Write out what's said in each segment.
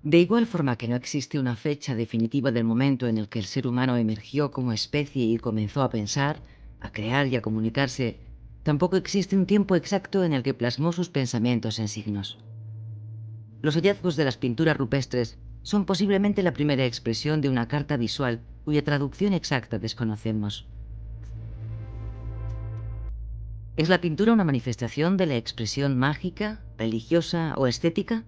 De igual forma que no existe una fecha definitiva del momento en el que el ser humano emergió como especie y comenzó a pensar, a crear y a comunicarse, tampoco existe un tiempo exacto en el que plasmó sus pensamientos en signos. Los hallazgos de las pinturas rupestres son posiblemente la primera expresión de una carta visual cuya traducción exacta desconocemos. ¿Es la pintura una manifestación de la expresión mágica, religiosa o estética?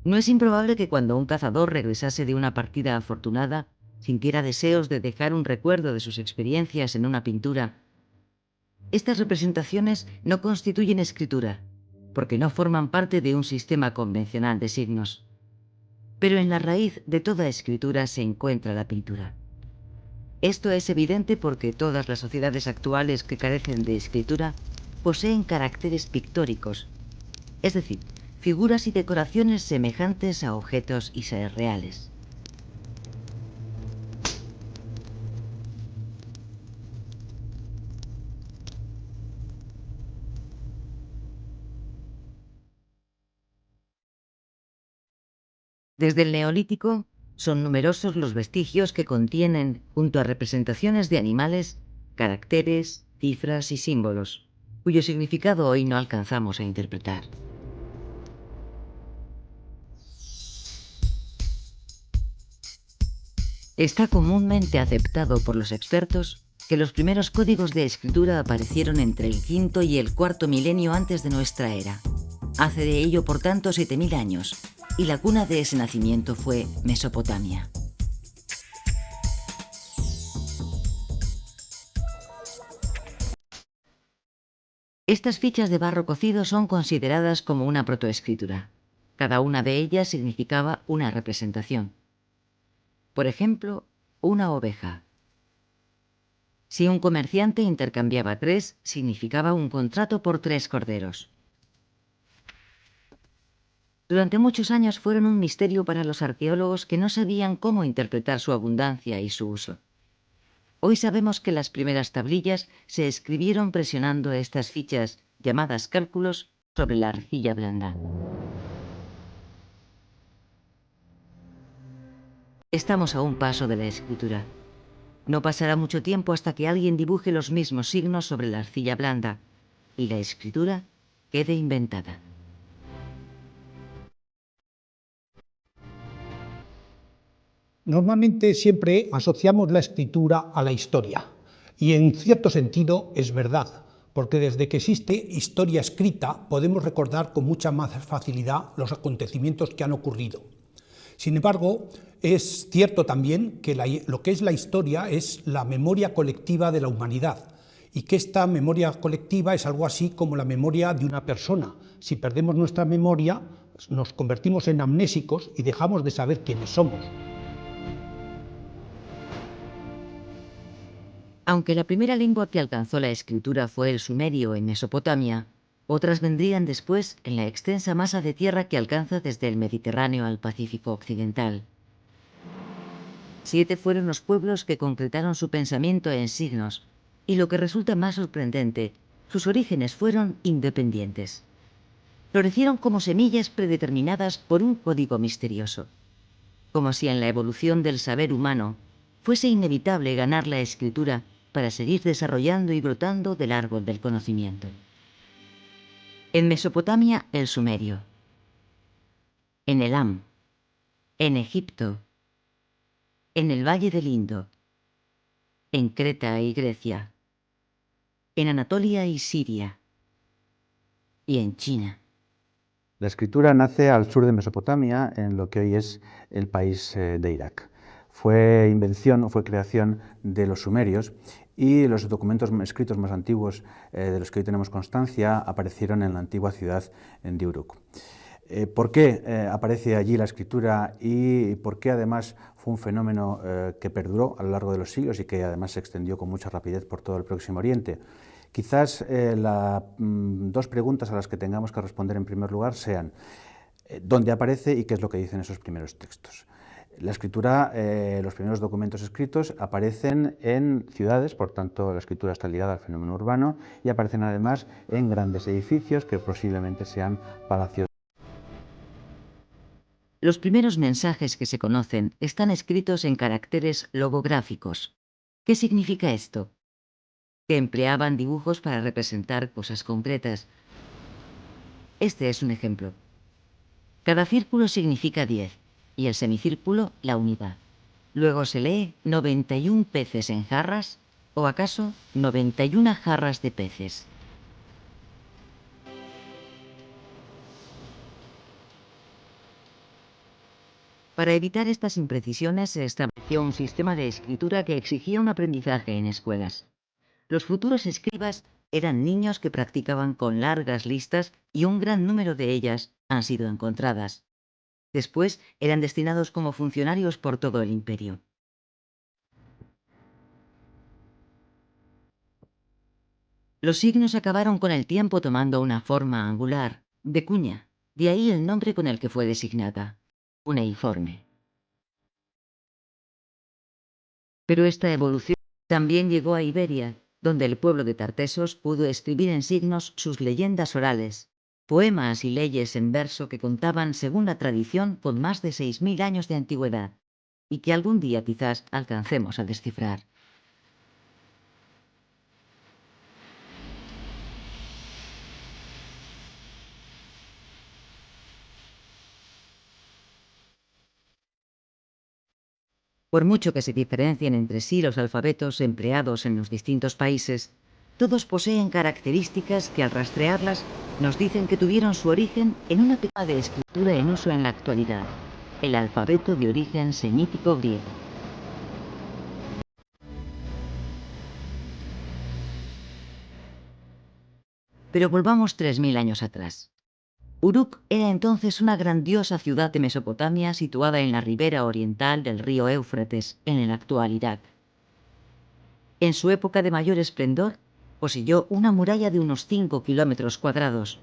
No es improbable que cuando un cazador regresase de una partida afortunada, sintiera deseos de dejar un recuerdo de sus experiencias en una pintura. Estas representaciones no constituyen escritura, porque no forman parte de un sistema convencional de signos. Pero en la raíz de toda escritura se encuentra la pintura. Esto es evidente porque todas las sociedades actuales que carecen de escritura poseen caracteres pictóricos, es decir, figuras y decoraciones semejantes a objetos y seres reales. Desde el Neolítico, son numerosos los vestigios que contienen, junto a representaciones de animales, caracteres, cifras y símbolos, cuyo significado hoy no alcanzamos a interpretar. Está comúnmente aceptado por los expertos que los primeros códigos de escritura aparecieron entre el quinto y el cuarto milenio antes de nuestra era. Hace de ello, por tanto, 7000 años, y la cuna de ese nacimiento fue Mesopotamia. Estas fichas de barro cocido son consideradas como una protoescritura. Cada una de ellas significaba una representación. Por ejemplo, una oveja. Si un comerciante intercambiaba 3, significaba un contrato por 3 corderos. Durante muchos años fueron un misterio para los arqueólogos que no sabían cómo interpretar su abundancia y su uso. Hoy sabemos que las primeras tablillas se escribieron presionando estas fichas, llamadas cálculos, sobre la arcilla blanda. Estamos a un paso de la escritura. No pasará mucho tiempo hasta que alguien dibuje los mismos signos sobre la arcilla blanda y la escritura quede inventada. Normalmente siempre asociamos la escritura a la historia, y en cierto sentido es verdad, porque desde que existe historia escrita podemos recordar con mucha más facilidad los acontecimientos que han ocurrido. Sin embargo, es cierto también que lo que es la historia es la memoria colectiva de la humanidad, y que esta memoria colectiva es algo así como la memoria de una persona. Si perdemos nuestra memoria, nos convertimos en amnésicos y dejamos de saber quiénes somos. Aunque la primera lengua que alcanzó la escritura fue el sumerio en Mesopotamia, otras vendrían después en la extensa masa de tierra que alcanza desde el Mediterráneo al Pacífico occidental. 7 fueron los pueblos que concretaron su pensamiento en signos, y lo que resulta más sorprendente, sus orígenes fueron independientes. Florecieron como semillas predeterminadas por un código misterioso, como si en la evolución del saber humano fuese inevitable ganar la escritura para seguir desarrollando y brotando del árbol del conocimiento. En Mesopotamia, el sumerio. En Elam. En Egipto. En el Valle del Indo. En Creta y Grecia. En Anatolia y Siria. Y en China. La escritura nace al sur de Mesopotamia, en lo que hoy es el país de Irak. Fue invención o fue creación de los sumerios, y los documentos escritos más antiguos de los que hoy tenemos constancia aparecieron en la antigua ciudad de Uruk. ¿Por qué aparece allí la escritura y por qué además fue un fenómeno que perduró a lo largo de los siglos y que además se extendió con mucha rapidez por todo el Próximo Oriente? Quizás dos preguntas a las que tengamos que responder en primer lugar sean ¿dónde aparece y qué es lo que dicen esos primeros textos? La escritura, los primeros documentos escritos aparecen en ciudades, por tanto la escritura está ligada al fenómeno urbano, y aparecen además en grandes edificios que posiblemente sean palacios. Los primeros mensajes que se conocen están escritos en caracteres logográficos. ¿Qué significa esto? Que empleaban dibujos para representar cosas concretas. Este es un ejemplo. Cada círculo significa 10 y el semicírculo la unidad. Luego se lee 91 peces en jarras o acaso 91 jarras de peces. Para evitar estas imprecisiones se estableció un sistema de escritura que exigía un aprendizaje en escuelas. Los futuros escribas eran niños que practicaban con largas listas y un gran número de ellas han sido encontradas. Después eran destinados como funcionarios por todo el imperio. Los signos acabaron con el tiempo tomando una forma angular, de cuña, de ahí el nombre con el que fue designada, cuneiforme. Pero esta evolución también llegó a Iberia, donde el pueblo de Tartesos pudo escribir en signos sus leyendas orales, poemas y leyes en verso que contaban, según la tradición, con más de 6000 años de antigüedad, y que algún día quizás alcancemos a descifrar. Por mucho que se diferencien entre sí los alfabetos empleados en los distintos países, todos poseen características que al rastrearlas nos dicen que tuvieron su origen en una forma de escritura en uso en la actualidad, el alfabeto de origen semítico griego. Pero volvamos 3000 años atrás. Uruk era entonces una grandiosa ciudad de Mesopotamia situada en la ribera oriental del río Éufrates, en el actual Irak. En su época de mayor esplendor, poseyó una muralla de unos 5 kilómetros cuadrados,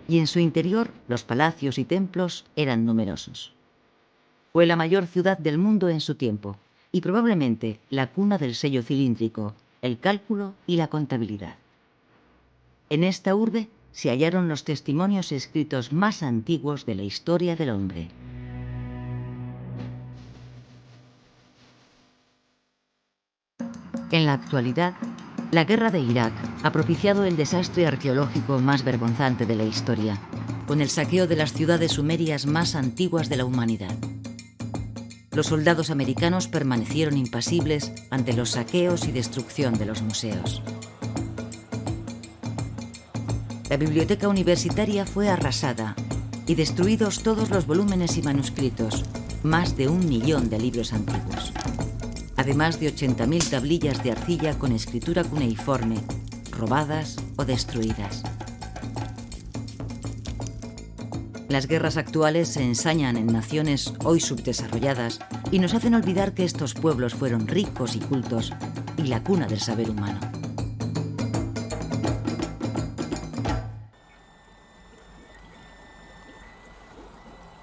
y en su interior los palacios y templos eran numerosos. Fue la mayor ciudad del mundo en su tiempo, y probablemente la cuna del sello cilíndrico, el cálculo y la contabilidad. En esta urbe se hallaron los testimonios escritos más antiguos de la historia del hombre. En la actualidad, la guerra de Irak ha propiciado el desastre arqueológico más vergonzante de la historia, con el saqueo de las ciudades sumerias más antiguas de la humanidad. Los soldados americanos permanecieron impasibles ante los saqueos y destrucción de los museos. La biblioteca universitaria fue arrasada y destruidos todos los volúmenes y manuscritos, más de 1 millón de libros antiguos, además de 80.000 tablillas de arcilla con escritura cuneiforme, robadas o destruidas. Las guerras actuales se ensañan en naciones hoy subdesarrolladas y nos hacen olvidar que estos pueblos fueron ricos y cultos y la cuna del saber humano.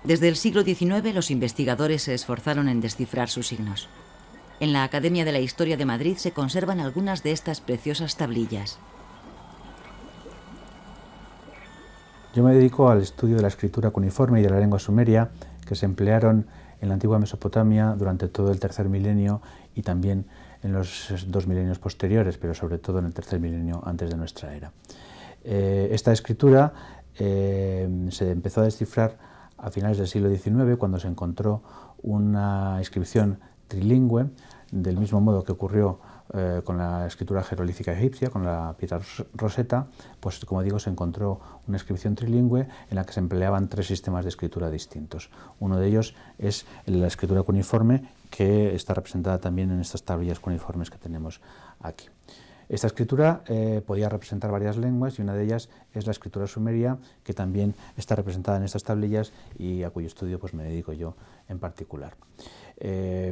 Desde el siglo XIX los investigadores se esforzaron en descifrar sus signos. En la Academia de la Historia de Madrid se conservan algunas de estas preciosas tablillas. Yo me dedico al estudio de la escritura cuneiforme y de la lengua sumeria que se emplearon en la antigua Mesopotamia durante todo el tercer milenio y también en los 2 milenios posteriores, pero sobre todo en el tercer milenio antes de nuestra era. Esta escritura se empezó a descifrar a finales del siglo XIX, cuando se encontró una inscripción trilingüe, del mismo modo que ocurrió con la escritura jeroglífica egipcia, con la piedra Rosetta, pues como digo, se encontró una inscripción trilingüe en la que se empleaban 3 sistemas de escritura distintos. Uno de ellos es la escritura cuneiforme, que está representada también en estas tablillas cuneiformes que tenemos aquí. Esta escritura podía representar varias lenguas y una de ellas es la escritura sumeria, que también está representada en estas tablillas y a cuyo estudio pues, me dedico yo en particular.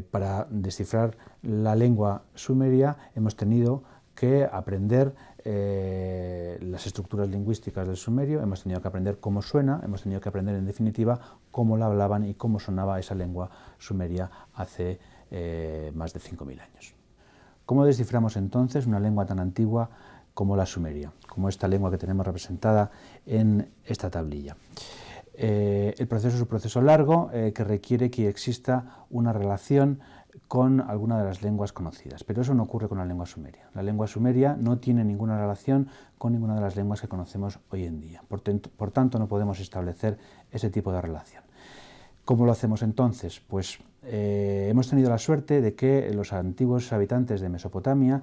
Para descifrar la lengua sumeria hemos tenido que aprender las estructuras lingüísticas del sumerio, hemos tenido que aprender cómo suena, hemos tenido que aprender en definitiva cómo la hablaban y cómo sonaba esa lengua sumeria hace más de 5000 años. ¿Cómo desciframos entonces una lengua tan antigua como la sumeria, como esta lengua que tenemos representada en esta tablilla? El proceso es un proceso largo que requiere que exista una relación con alguna de las lenguas conocidas, pero eso no ocurre con la lengua sumeria. La lengua sumeria no tiene ninguna relación con ninguna de las lenguas que conocemos hoy en día. Por tanto, no podemos establecer ese tipo de relación. ¿Cómo lo hacemos entonces? Pues hemos tenido la suerte de que los antiguos habitantes de Mesopotamia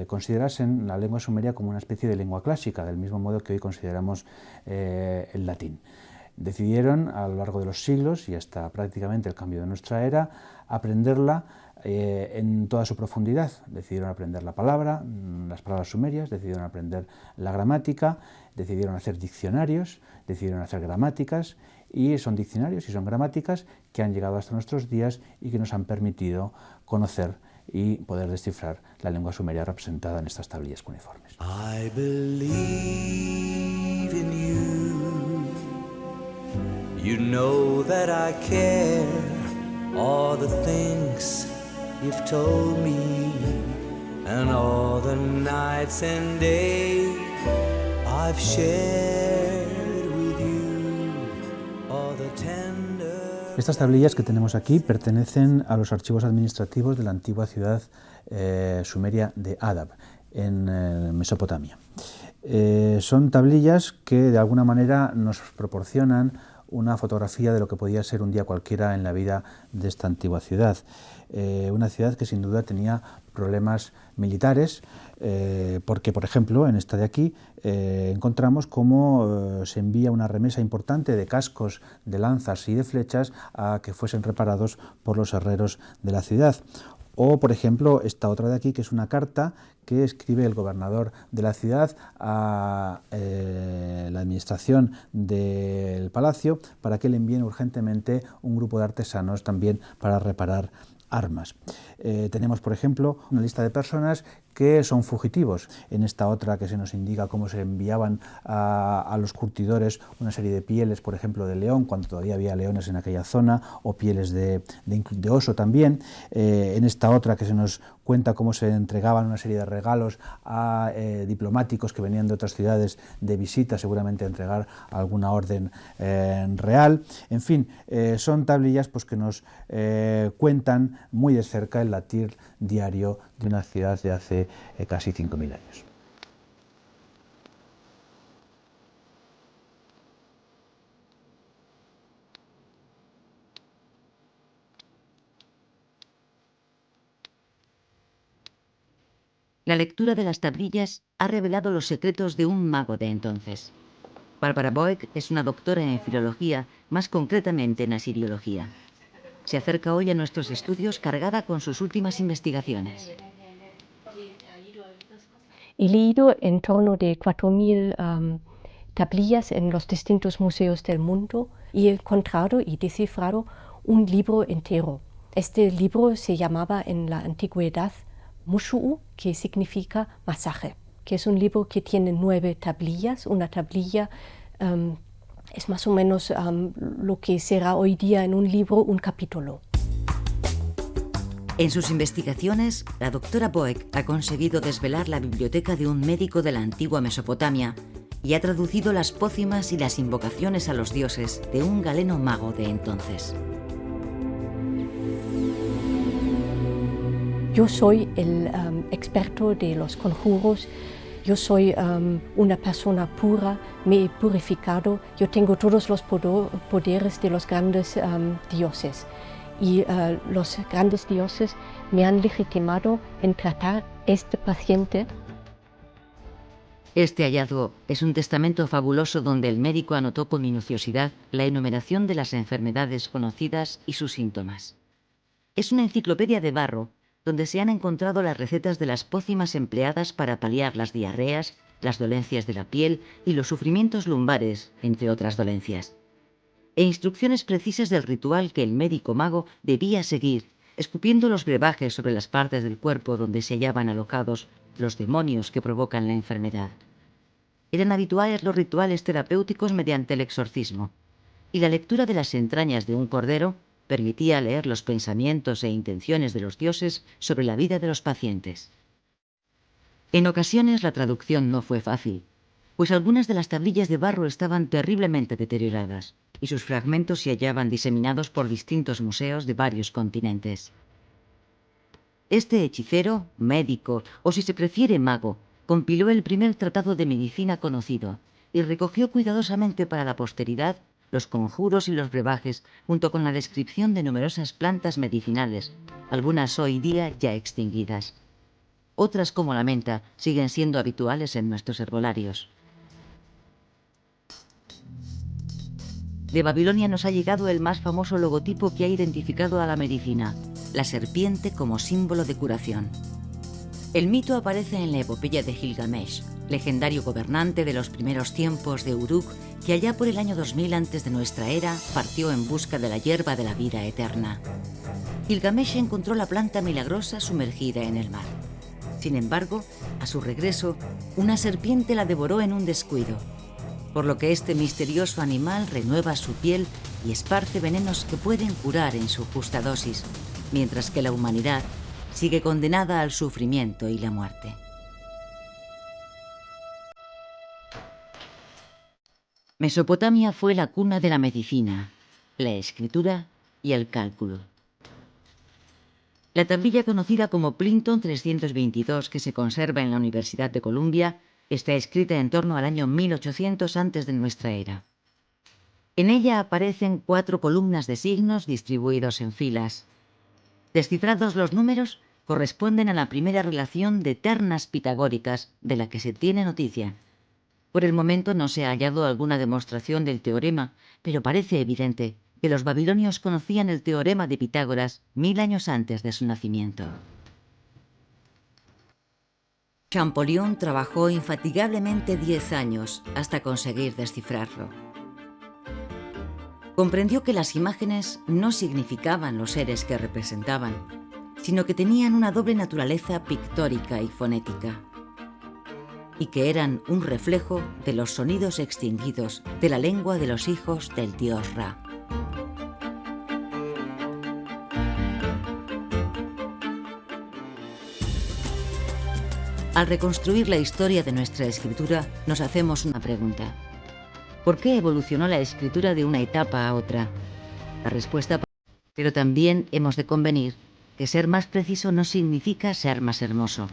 considerasen la lengua sumeria como una especie de lengua clásica, del mismo modo que hoy consideramos el latín. Decidieron a lo largo de los siglos y hasta prácticamente el cambio de nuestra era aprenderla en toda su profundidad. Decidieron aprender la palabra, las palabras sumerias, decidieron aprender la gramática, decidieron hacer diccionarios, decidieron hacer gramáticas, y son diccionarios y son gramáticas que han llegado hasta nuestros días y que nos han permitido conocer y poder descifrar la lengua sumeria representada en estas tablillas cuneiformes. I believe in you. You know that I care. All the things you've told me, and all the nights and days I've shared with you, all the tender. Estas tablillas que tenemos aquí pertenecen a los archivos administrativos de la antigua ciudad sumeria de Adab, en Mesopotamia. Son tablillas que de alguna manera nos proporcionan una fotografía de lo que podía ser un día cualquiera en la vida de esta antigua ciudad. Una ciudad que sin duda tenía problemas militares, porque, por ejemplo, en esta de aquí encontramos cómo se envía una remesa importante de cascos, de lanzas y de flechas a que fuesen reparados por los herreros de la ciudad. O, por ejemplo, esta otra de aquí, que es una carta que escribe el gobernador de la ciudad a la administración del palacio para que le envíen urgentemente un grupo de artesanos también para reparar armas. Tenemos, por ejemplo, una lista de personas que son fugitivos. En esta otra que se nos indica cómo se enviaban a los curtidores una serie de pieles, por ejemplo, de león, cuando todavía había leones en aquella zona, o pieles de oso también. En esta otra que se nos cuenta cómo se entregaban una serie de regalos a diplomáticos que venían de otras ciudades de visita, seguramente a entregar alguna orden real. En fin, son tablillas pues, que nos cuentan muy de cerca el latir diario de una ciudad de hace casi 5.000 años. La lectura de las tablillas ha revelado los secretos de un mago de entonces. Barbara Boeck es una doctora en filología, más concretamente en asiriología. Se acerca hoy a nuestros estudios cargada con sus últimas investigaciones. He leído en torno de 4.000 tablillas en los distintos museos del mundo y he encontrado y descifrado un libro entero. Este libro se llamaba en la antigüedad Mushu'u, que significa masaje, que es un libro que tiene 9 tablillas. Una tablilla es más o menos lo que será hoy día en un libro un capítulo. En sus investigaciones, la doctora Boeck ha conseguido desvelar la biblioteca de un médico de la antigua Mesopotamia y ha traducido las pócimas y las invocaciones a los dioses de un galeno mago de entonces. Yo soy el experto de los conjuros. Yo soy una persona pura, me he purificado, yo tengo todos los poderes de los grandes dioses. Y los grandes dioses me han legitimado en tratar este paciente. Este hallazgo es un testamento fabuloso donde el médico anotó con minuciosidad la enumeración de las enfermedades conocidas y sus síntomas. Es una enciclopedia de barro donde se han encontrado las recetas de las pócimas empleadas para paliar las diarreas, las dolencias de la piel y los sufrimientos lumbares, entre otras dolencias. E instrucciones precisas del ritual que el médico mago debía seguir, escupiendo los brebajes sobre las partes del cuerpo donde se hallaban alocados los demonios que provocan la enfermedad. Eran habituales los rituales terapéuticos mediante el exorcismo, y la lectura de las entrañas de un cordero permitía leer los pensamientos e intenciones de los dioses sobre la vida de los pacientes. En ocasiones la traducción no fue fácil, pues algunas de las tablillas de barro estaban terriblemente deterioradas y sus fragmentos se hallaban diseminados por distintos museos de varios continentes. Este hechicero, médico o si se prefiere mago, compiló el primer tratado de medicina conocido y recogió cuidadosamente para la posteridad los conjuros y los brebajes, junto con la descripción de numerosas plantas medicinales, algunas hoy día ya extinguidas. Otras, como la menta, siguen siendo habituales en nuestros herbolarios. De Babilonia nos ha llegado el más famoso logotipo que ha identificado a la medicina, la serpiente como símbolo de curación. El mito aparece en la epopeya de Gilgamesh, legendario gobernante de los primeros tiempos de Uruk, que allá por el año 2000 antes de nuestra era partió en busca de la hierba de la vida eterna. Gilgamesh encontró la planta milagrosa sumergida en el mar. Sin embargo, a su regreso, una serpiente la devoró en un descuido, por lo que este misterioso animal renueva su piel y esparce venenos que pueden curar en su justa dosis, mientras que la humanidad sigue condenada al sufrimiento y la muerte. Mesopotamia fue la cuna de la medicina, la escritura y el cálculo. La tablilla conocida como Plinton 322, que se conserva en la Universidad de Columbia, está escrita en torno al año 1800 antes de nuestra era. En ella aparecen 4 columnas de signos distribuidos en filas. Descifrados los números, corresponden a la primera relación de ternas pitagóricas de la que se tiene noticia. Por el momento no se ha hallado alguna demostración del teorema, pero parece evidente que los babilonios conocían el teorema de Pitágoras 1000 años antes de su nacimiento. Champollion trabajó infatigablemente 10 años hasta conseguir descifrarlo. Comprendió que las imágenes no significaban los seres que representaban, sino que tenían una doble naturaleza pictórica y fonética, y que eran un reflejo de los sonidos extinguidos de la lengua de los hijos del dios Ra. Al reconstruir la historia de nuestra escritura, nos hacemos una pregunta. ¿Por qué evolucionó la escritura de una etapa a otra? La respuesta, pero también hemos de convenir que ser más preciso no significa ser más hermoso.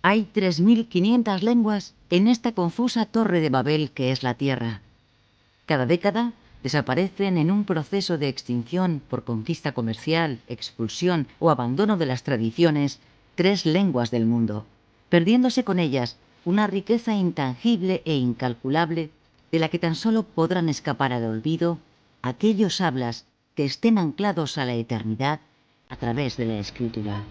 Hay 3.500 lenguas en esta confusa torre de Babel que es la Tierra. Cada década desaparecen en un proceso de extinción por conquista comercial, expulsión o abandono de las tradiciones 3 lenguas del mundo, perdiéndose con ellas una riqueza intangible e incalculable de la que tan solo podrán escapar al olvido aquellos hablas que estén anclados a la eternidad a través de la escritura.